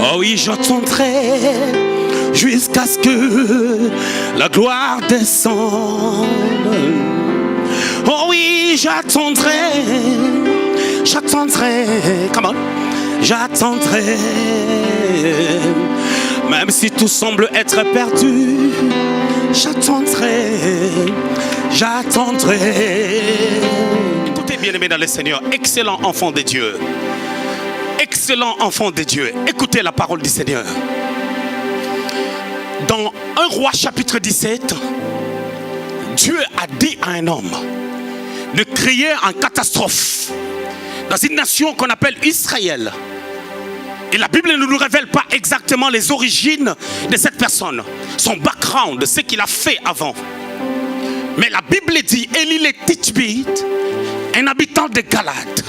Oh oui, j'attendrai jusqu'à ce que la gloire descende. Oh oui, j'attendrai, come on, j'attendrai. Même si tout semble être perdu, j'attendrai. Écoutez, bien-aimés dans le Seigneur, excellent enfant de Dieu. Excellent enfant de Dieu. Écoutez la parole du Seigneur. Dans 1 Roi chapitre 17, Dieu a dit à un homme de créer une catastrophe dans une nation qu'on appelle Israël. Et la Bible ne nous révèle pas exactement les origines de cette personne, son background, ce qu'il a fait avant. Mais la Bible dit, Élie le Tishbite, un habitant de Galade,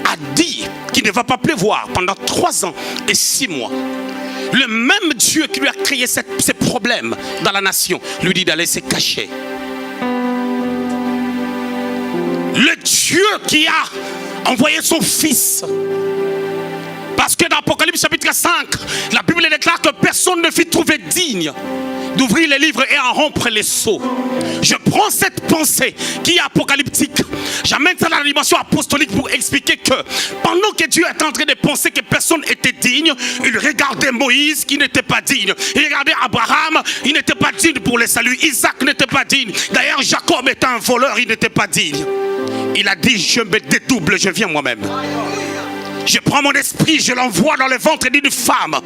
a dit qu'il ne va pas pleuvoir pendant 3 ans et 6 mois. Le même Dieu qui lui a créé ces problèmes dans la nation lui dit d'aller se cacher. Le Dieu qui a envoyé son fils. Parce que dans Apocalypse chapitre 5, la Bible déclare que personne ne fut trouvé digne d'ouvrir les livres et en rompre les sceaux. Je prends cette pensée qui est apocalyptique, j'amène ça dans la dimension apostolique pour expliquer que pendant que Dieu est en train de penser que personne n'était digne, il regardait Moïse qui n'était pas digne, il regardait Abraham, il n'était pas digne pour le salut, Isaac n'était pas digne, d'ailleurs Jacob était un voleur, il n'était pas digne. Il a dit, je me dédouble, je viens moi-même. Je prends mon esprit, je l'envoie dans le ventre d'une femme.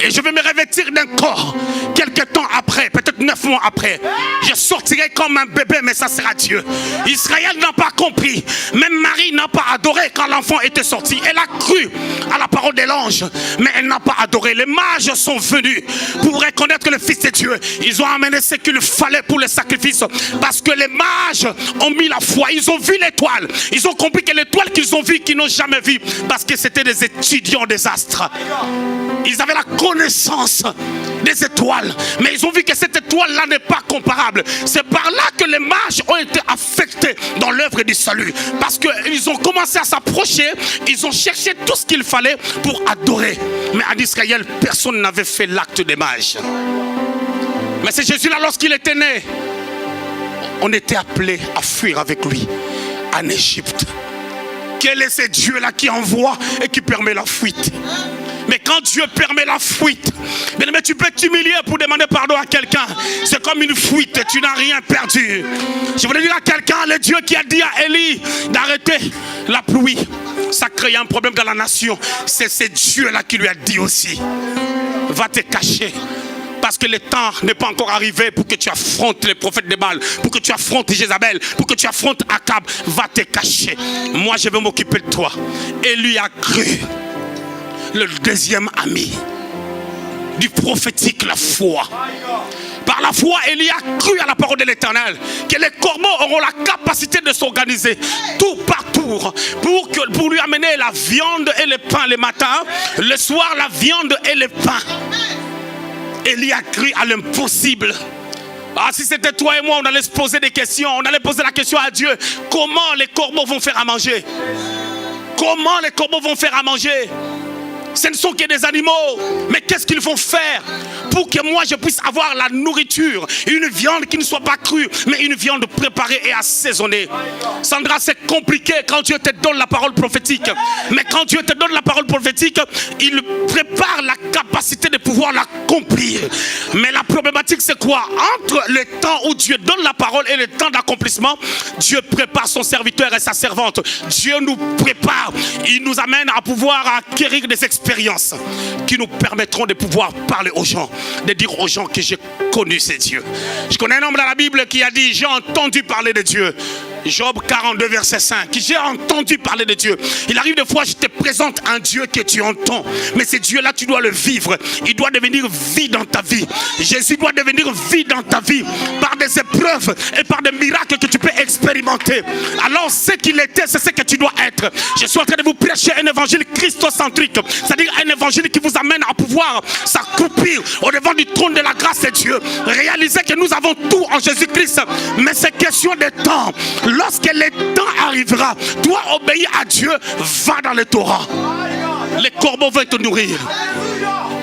Et je vais me revêtir d'un corps. Quelques temps après, peut-être 9 mois après, je sortirai comme un bébé, mais ça sera Dieu. Israël n'a pas compris. Même Marie n'a pas adoré quand l'enfant était sorti. Elle a cru à la parole de l'ange, mais elle n'a pas adoré. Les mages sont venus pour reconnaître le Fils de Dieu. Ils ont amené ce qu'il fallait pour le sacrifice. Parce que les mages ont mis la foi. Ils ont vu l'étoile. Ils ont compris que l'étoile qu'ils ont vue, qu'ils n'ont jamais vue, parce que c'était des étudiants des astres. Ils avaient la connaissance des étoiles, mais ils ont vu que cette étoile-là n'est pas comparable. C'est par là que les mages ont été affectés dans l'œuvre du salut, parce qu'ils ont commencé à s'approcher, ils ont cherché tout ce qu'il fallait pour adorer. Mais en Israël, personne n'avait fait l'acte des mages. Mais c'est Jésus-là, lorsqu'il était né, on était appelé à fuir avec lui en Égypte. Quel est ce Dieu-là qui envoie et qui permet la fuite? Mais quand Dieu permet la fuite, mais tu peux t'humilier pour demander pardon à quelqu'un. C'est comme une fuite, tu n'as rien perdu. Je voulais dire à quelqu'un, le Dieu qui a dit à Élie d'arrêter la pluie, ça crée un problème dans la nation. C'est ce Dieu-là qui lui a dit aussi, va te cacher. Parce que le temps n'est pas encore arrivé pour que tu affrontes les prophètes de Baal, pour que tu affrontes Jézabel, pour que tu affrontes Akab. Va te cacher. Moi, je vais m'occuper de toi. Et lui a cru. Le deuxième ami du prophétique, la foi. Par la foi, Élie a cru à la parole de l'Éternel, que les corbeaux auront la capacité de s'organiser tour par tour pour lui amener la viande et le pain le matin, le soir la viande et le pain. Élie a cru à l'impossible. Ah, si c'était toi et moi, on allait se poser des questions. On allait poser la question à Dieu. Comment les corbeaux vont faire à manger? Comment les corbeaux vont faire à manger? Ce ne sont que des animaux. Mais qu'est-ce qu'ils vont faire pour que moi je puisse avoir la nourriture? Une viande qui ne soit pas crue, mais une viande préparée et assaisonnée. Sandra, c'est compliqué quand Dieu te donne la parole prophétique. Mais quand Dieu te donne la parole prophétique, il prépare la capacité de pouvoir l'accomplir. Mais la problématique c'est quoi? Entre le temps où Dieu donne la parole et le temps d'accomplissement, Dieu prépare son serviteur et sa servante. Dieu nous prépare. Il nous amène à pouvoir acquérir des expériences qui nous permettront de pouvoir parler aux gens, de dire aux gens que j'ai connu ces dieux. Je connais un homme dans la Bible qui a dit, j'ai entendu parler de Dieu. Job 42 verset 5, j'ai entendu parler de Dieu. Il arrive des fois, je te présente un Dieu que tu entends, mais ce Dieu-là, tu dois le vivre. Il doit devenir vie dans ta vie. Jésus doit devenir vie dans ta vie par des épreuves et par des miracles que tu peux expérimenter. Alors ce qu'il était, c'est ce que tu dois être. Je suis en train de vous prêcher un évangile christocentrique, c'est-à-dire un évangile qui vous amène à pouvoir s'accroupir au devant du trône de la grâce de Dieu. Réalisez que nous avons tout en Jésus-Christ, mais c'est question de temps. Lorsque le temps arrivera, toi obéis à Dieu, va dans le torrent. Les corbeaux vont te nourrir.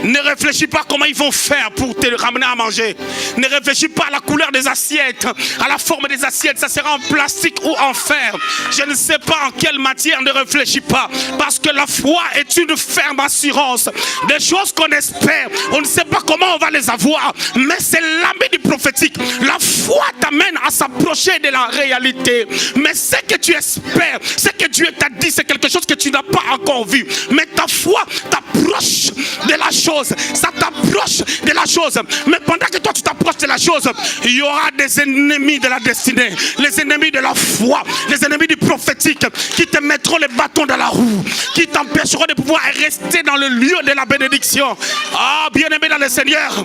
Ne réfléchis pas comment ils vont faire pour te ramener à manger. Ne réfléchis pas à la couleur des assiettes, à la forme des assiettes. Ça sera en plastique ou en fer. Je ne sais pas en quelle matière. Ne réfléchis pas. Parce que la foi est une ferme assurance. Des choses qu'on espère. On ne sait pas comment on va les avoir. Mais c'est l'âme du prophétique. La foi t'amène à s'approcher de la réalité. Mais ce que tu espères, ce que Dieu t'a dit, c'est quelque chose que tu n'as pas encore vu. Mais ta foi t'approche de la chose. Ça t'approche de la chose. Mais pendant que toi tu t'approches de la chose, il y aura des ennemis de la destinée, les ennemis de la foi, les ennemis du prophétique qui te mettront les bâtons dans la roue, qui t'empêcheront de pouvoir rester dans le lieu de la bénédiction. Ah, bien-aimé dans le Seigneur,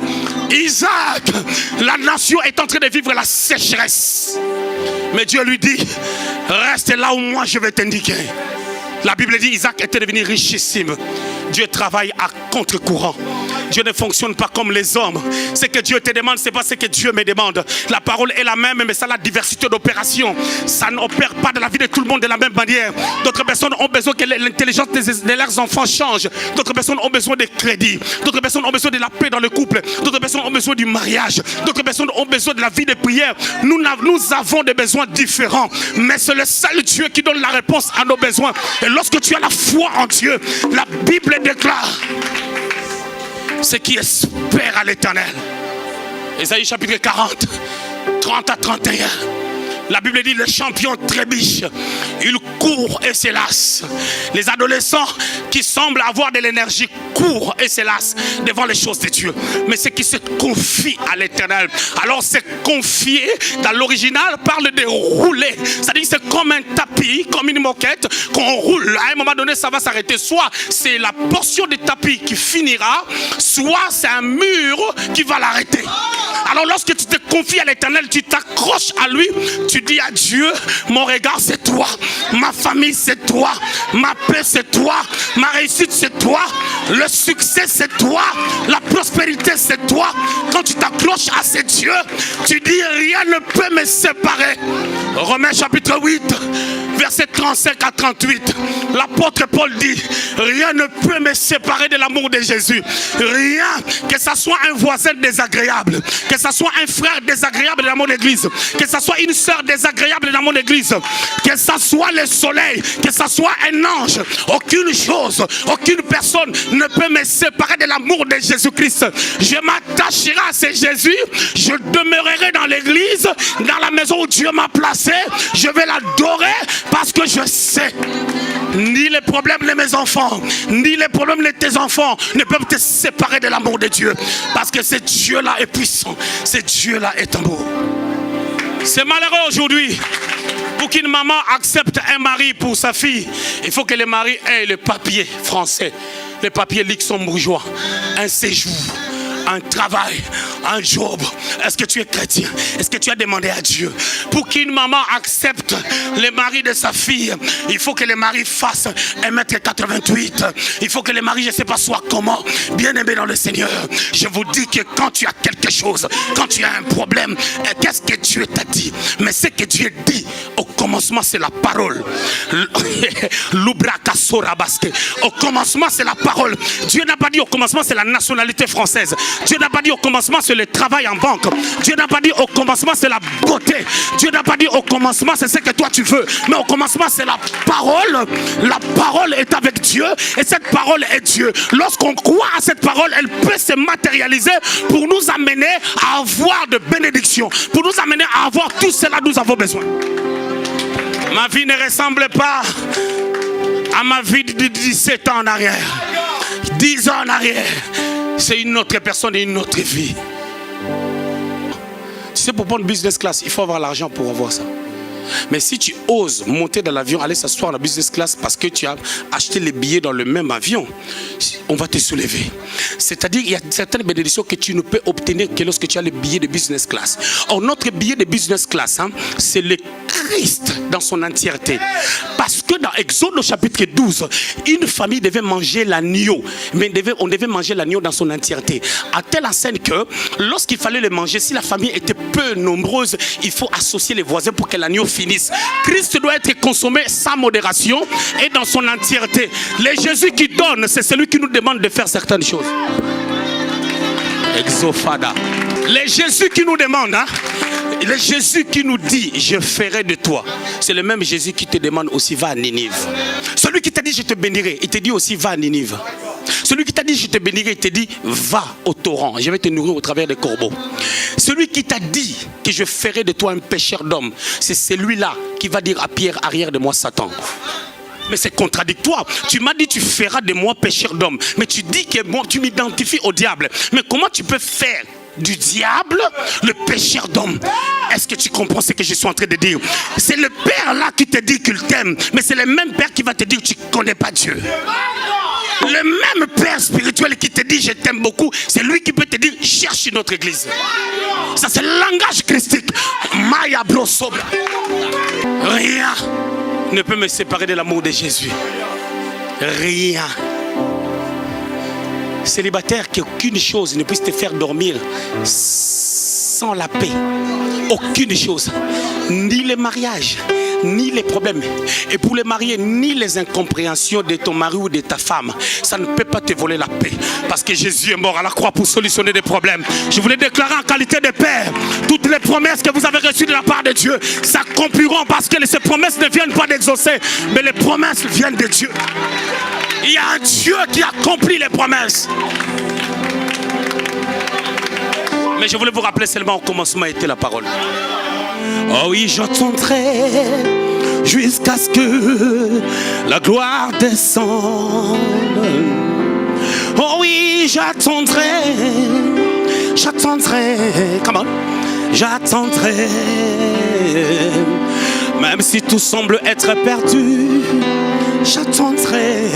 Isaac, la nation est en train de vivre la sécheresse. Mais Dieu lui dit, reste là où moi je vais t'indiquer. La Bible dit Isaac était devenu richissime. Dieu travaille à contre-courant. Dieu ne fonctionne pas comme les hommes. Ce que Dieu te demande, ce n'est pas ce que Dieu me demande. La parole est la même, mais ça a la diversité d'opérations. Ça n'opère pas dans la vie de tout le monde de la même manière. D'autres personnes ont besoin que l'intelligence de leurs enfants change. D'autres personnes ont besoin de crédit. D'autres personnes ont besoin de la paix dans le couple. D'autres personnes ont besoin du mariage. D'autres personnes ont besoin de la vie de prière. Nous avons des besoins différents. Mais c'est le seul Dieu qui donne la réponse à nos besoins. Et lorsque tu as la foi en Dieu, la Bible déclare: ceux qui espèrent à l'Éternel. Ésaïe chapitre 40, 30 à 31. La Bible dit, les champions trébichent, ils courent et se lassent. Les adolescents qui semblent avoir de l'énergie courent et se lassent devant les choses de Dieu. Mais ceux qui se confient à l'Éternel, alors se confier dans l'original parle de rouler. C'est-à-dire c'est comme un tapis, comme une moquette qu'on roule. À un moment donné, ça va s'arrêter. Soit c'est la portion du tapis qui finira, soit c'est un mur qui va l'arrêter. Alors lorsque tu te confies à l'Éternel, tu t'accroches à lui, tu dis à Dieu, mon regard c'est toi, ma famille c'est toi, ma paix c'est toi, ma réussite c'est toi, le succès c'est toi, la prospérité c'est toi. Quand tu t'accroches à ces dieux, tu dis rien ne peut me séparer. Romains chapitre 8, verset 35 à 38. L'apôtre Paul dit, rien ne peut me séparer de l'amour de Jésus. Rien, que ça soit un voisin désagréable, que ça soit un frère désagréable dans mon église, que ça soit une sœur désagréable dans mon église, que ça soit le soleil, que ça soit un ange, aucune chose, aucune personne ne peut me séparer de l'amour de Jésus-Christ. Je m'attacherai à ce Jésus, je demeurerai dans l'église, dans la maison où Dieu m'a placé, je vais l'adorer parce que je sais, ni les problèmes de mes enfants, ni les problèmes de tes enfants ne peuvent te séparer de l'amour de Dieu, parce que ce Dieu-là est puissant, ce Dieu-là est amour. C'est malheureux aujourd'hui. Pour qu'une maman accepte un mari pour sa fille, il faut que le mari ait le papier français, le papier luxembourgeois, un séjour, un travail, un job. Est-ce que tu es chrétien? Est-ce que tu as demandé à Dieu? Pour qu'une maman accepte le mari de sa fille, il faut que le mari fasse 1m88. Il faut que le mari, je ne sais pas, soit comment. Bien aimé dans le Seigneur, je vous dis que quand tu as quelque chose, quand tu as un problème, qu'est-ce que Dieu t'a dit? Mais ce que Dieu dit au commencement, c'est la parole. Au commencement, c'est la parole. Dieu n'a pas dit au commencement, c'est la nationalité française. Dieu n'a pas dit au commencement c'est le travail en banque. Dieu n'a pas dit au commencement c'est la beauté. Dieu n'a pas dit au commencement c'est ce que toi tu veux. Mais au commencement c'est la parole. La parole est avec Dieu et cette parole est Dieu. Lorsqu'on croit à cette parole, elle peut se matérialiser pour nous amener à avoir de bénédictions, pour nous amener à avoir tout cela dont nous avons besoin. Ma vie ne ressemble pas à ma vie de 17 ans en arrière, 10 ans en arrière. C'est une autre personne et une autre vie. Tu sais, pour prendre business class, il faut avoir l'argent pour avoir ça. Mais si tu oses monter dans l'avion, aller s'asseoir dans la business class parce que tu as acheté les billets dans le même avion, on va te soulever. C'est-à-dire qu'il y a certaines bénédictions que tu ne peux obtenir que lorsque tu as le billet de business class. Or, notre billet de business class, c'est le Christ dans son entièreté. Parce que dans Exode au chapitre 12, une famille devait manger l'agneau, mais on devait manger l'agneau dans son entièreté. À telle enseigne que lorsqu'il fallait le manger, si la famille était peu nombreuse, il faut associer les voisins pour que l'agneau finisse. Christ doit être consommé sans modération et dans son entièreté. Le Jésus qui donne, c'est celui qui nous demande de faire certaines choses. Exofada. Le Jésus qui nous demande, le Jésus qui nous dit je ferai de toi, c'est le même Jésus qui te demande aussi va à Ninive. Celui qui t'a dit je te bénirai, il te dit aussi va à Ninive. Celui qui t'a dit je te bénirai, il te dit va au torrent, je vais te nourrir au travers des corbeaux. Celui qui t'a dit que je ferai de toi un pécheur d'homme, c'est celui-là qui va dire à Pierre arrière de moi Satan. Mais c'est contradictoire. Tu m'as dit tu feras de moi pécheur d'homme, mais tu dis que moi tu m'identifies au diable. Mais comment tu peux faire du diable le pécheur d'homme? Est-ce que tu comprends ce que je suis en train de dire? C'est le Père là qui te dit qu'il t'aime, mais c'est le même Père qui va te dire que tu ne connais pas Dieu. Le même Père spirituel qui te dit je t'aime beaucoup, c'est lui qui peut te dire cherche une autre église. Ça c'est le langage christique. Maya brosob. Rien ne peut me séparer de l'amour de Jésus. Rien. Célibataire, qu'aucune chose ne puisse te faire dormir sans la paix. Aucune chose. Ni le mariage, ni les problèmes. Et pour les mariés, ni les incompréhensions de ton mari ou de ta femme. Ça ne peut pas te voler la paix. Parce que Jésus est mort à la croix pour solutionner des problèmes. Je voulais déclarer en qualité de père, toutes les promesses que vous avez reçues de la part de Dieu s'accompliront parce que ces promesses ne viennent pas d'exaucer, mais les promesses viennent de Dieu. Il y a un Dieu qui accomplit les promesses. Mais je voulais vous rappeler seulement au commencement était la parole. Oh oui, j'entendrai jusqu'à ce que la gloire descende. Oh oui, j'attendrai, comment? J'attendrai, même si tout semble être perdu. J'attendrai,